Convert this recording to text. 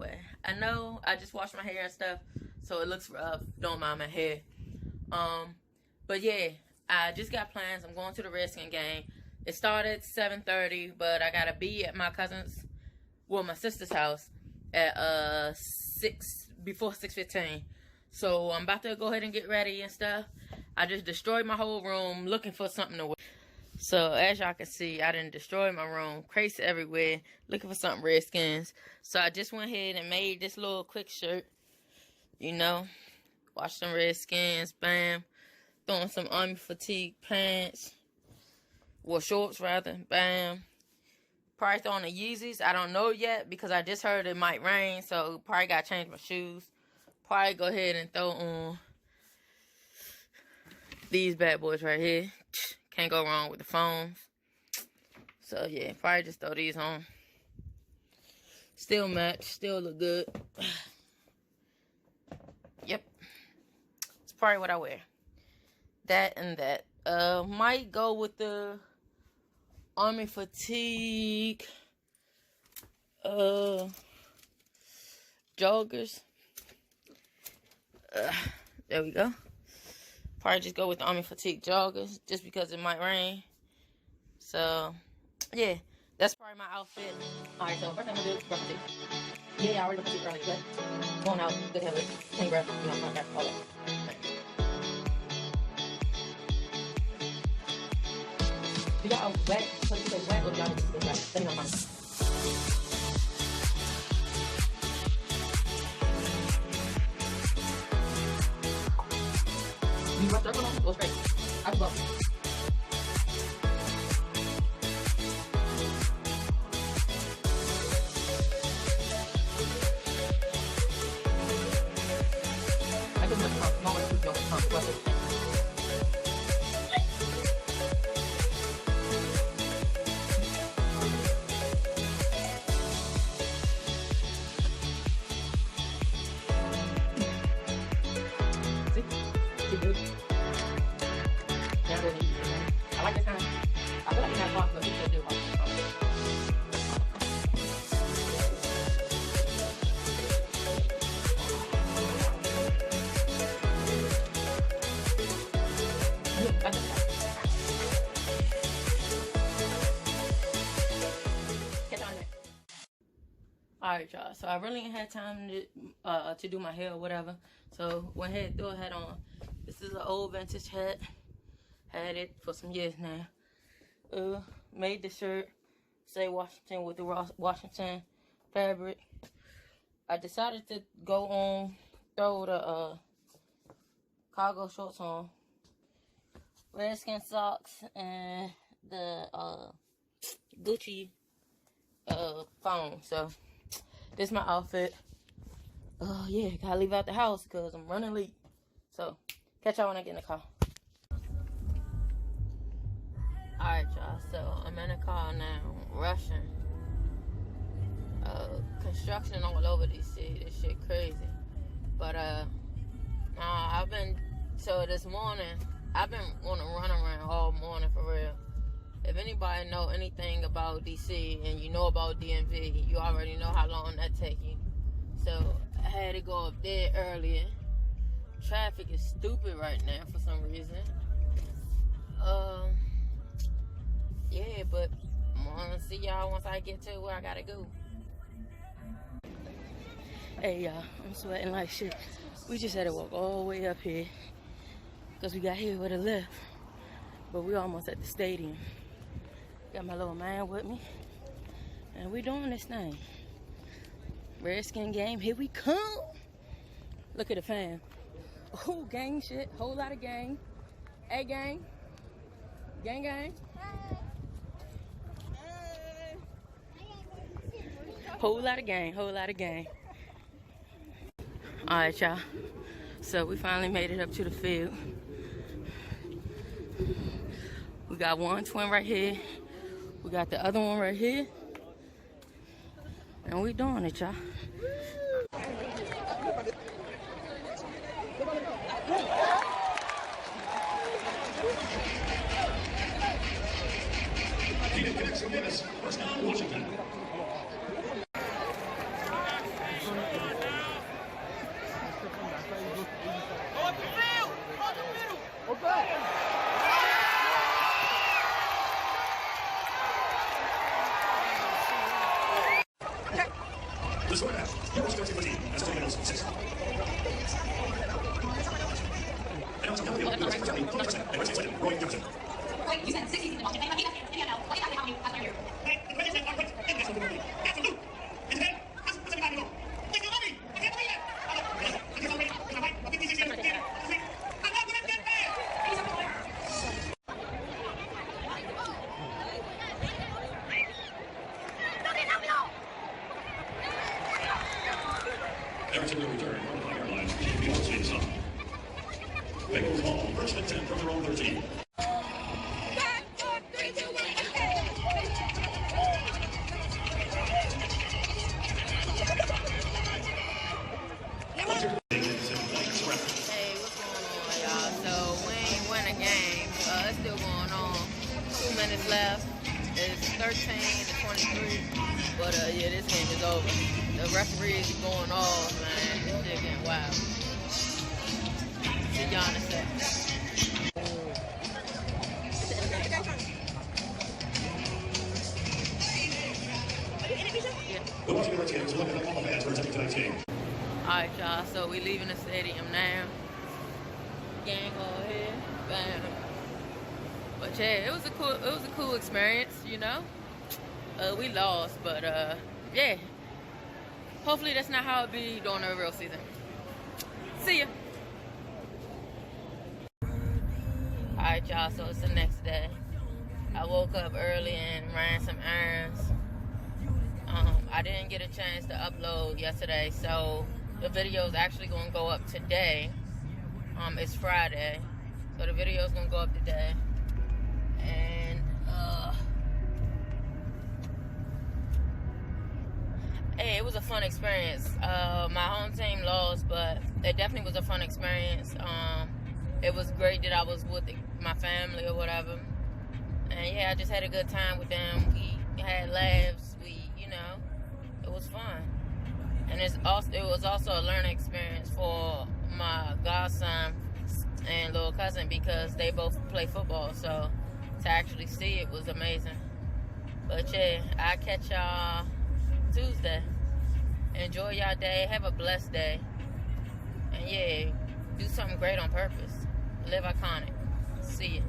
way. I know I just washed my hair and stuff, so it looks rough. Don't mind my hair. But yeah, I just got plans. I'm going to the Redskins game. It started at 7:30, but I gotta be at my cousin's, well, my sister's house at before 6:15. So I'm about to go ahead and get ready and stuff. I just destroyed my whole room looking for something to wear. So as y'all can see, I done destroyed my room, crates everywhere, looking for something Redskins. So I just went ahead and made this little quick shirt. You know, watch some Redskins, bam. Throwing some army fatigue pants, well, shorts rather, bam. Probably throwing the Yeezys. I don't know yet because I just heard it might rain, so probably gotta change my shoes. Probably go ahead and throw on these bad boys right here. Can't go wrong with the phones. So yeah, probably just throw these on. Still match, still look good. Yep, it's probably what I wear. That and that. Might go with the army fatigue joggers. There we go. Probably just go with the army fatigue joggers just because it might rain. So yeah, that's probably my outfit. Alright, so first thing I'm gonna do is brush my teeth. Yeah, I already brushed my teeth earlier, but going out, good habit, clean breath, you know, my breath, all that. Do y'all wet? So you say wet or do y'all just wet? Let me know mine. You brush circle on? Go straight. I can go. I can just come. No one to go. Come. I like this kind of, I feel like it's not box, but we should do it. Alright, y'all, so I really ain't had time to do my hair or whatever, so went ahead and threw a hat on. This is an old vintage hat. Had it for some years now. Made the shirt say Washington with the Washington fabric. I decided to go on, throw the cargo shorts on, Redskin socks, and the Gucci phone. So this is my outfit. Yeah, gotta leave out the house because I'm running late. So catch y'all when I get in the car. Alright, y'all, so I'm in the car now, rushing. Construction all over DC, this shit crazy. But, this morning, I've been on a run around all morning for real. If anybody know anything about DC and you know about DMV, you already know how long that take you. So, I had to go up there earlier. Traffic is stupid right now for some reason. Yeah, but I'm gonna see y'all once I get to where I gotta go. Hey y'all, I'm sweating like shit. We just had to walk all the way up here because we got here with a lift, but we almost at the stadium. Got my little man with me, and we doing this thing. Redskin game, here we come. Look at the fam. Oh, gang shit, whole lot of gang. Hey gang, gang. Whole lot of gang. Alright, y'all. So we finally made it up to the field. We got one twin right here. We got the other one right here. And we doing it, y'all. Everton will return on the Airlines Beyond State Sun. Bengals ball, first and 10 from their own 13. Hey, what's going on, y'all? So we ain't win a game. It's still going on. 2 minutes left. It's 13-23. But yeah, this game is over. The referee is going off, man. This shit getting wild. See y'all in a second. Alright, y'all, so we leaving the stadium now. Gang over here. Bam. But yeah, it was a cool experience, you know. We lost, but yeah. Hopefully that's not how it be during the real season. See ya. Alright, y'all, so it's the next day. I woke up early and ran some errands. I didn't get a chance to upload yesterday, so the video is actually going to go up today. It's Friday, so the video is going to go up today. And hey, it was a fun experience. My home team lost, but it definitely was a fun experience. It was great that I was with my family or whatever. And yeah, I just had a good time with them. We had laughs. It was fun. And it was also a learning experience for my godson and little cousin because they both play football. So to actually see it was amazing. But yeah, I'll catch y'all Tuesday. Enjoy y'all day. Have a blessed day. And yeah, do something great on purpose. Live iconic. See ya.